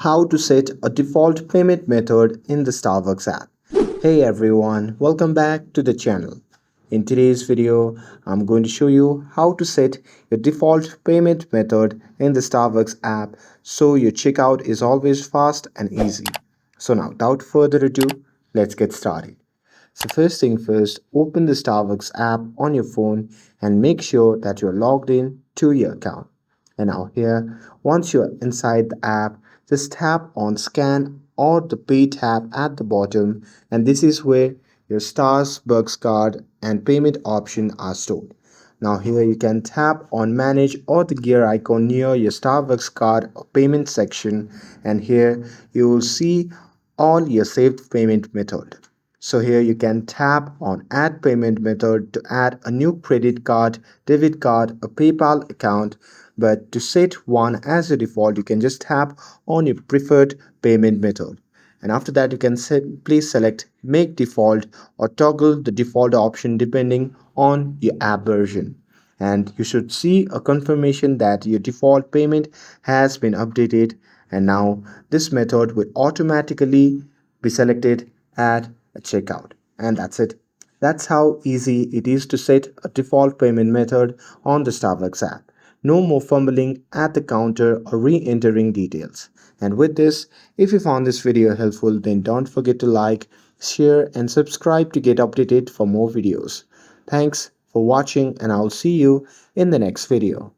How to set a default payment method in the Starbucks app. Hey everyone, welcome back to the channel. In today's video, I'm going to show you how to set your default payment method in the Starbucks app so your checkout is always fast and easy. So now, without further ado, let's get started. So first thing first, open the Starbucks app on your phone and make sure that you're logged in to your account. And now here, once you're inside the app, just tap on scan or the pay tab at the bottom, and this is where your Starbucks card and payment option are stored. Now here you can tap on manage or the gear icon near your Starbucks card or payment section, and here you will see all your saved payment method. So here you can tap on add payment method to add a new credit card, debit card, a PayPal account. But to set one as a default, you can just tap on your preferred payment method. And after that, you can please select make default or toggle the default option depending on your app version. And you should see a confirmation that your default payment has been updated, and now this method will automatically be selected at a checkout. And that's it. That's how easy it is to set a default payment method on the Starbucks app. No more fumbling at the counter or re-entering details. And with this, if you found this video helpful, then don't forget to like, share and subscribe to get updated for more videos. Thanks for watching, and I'll see you in the next video.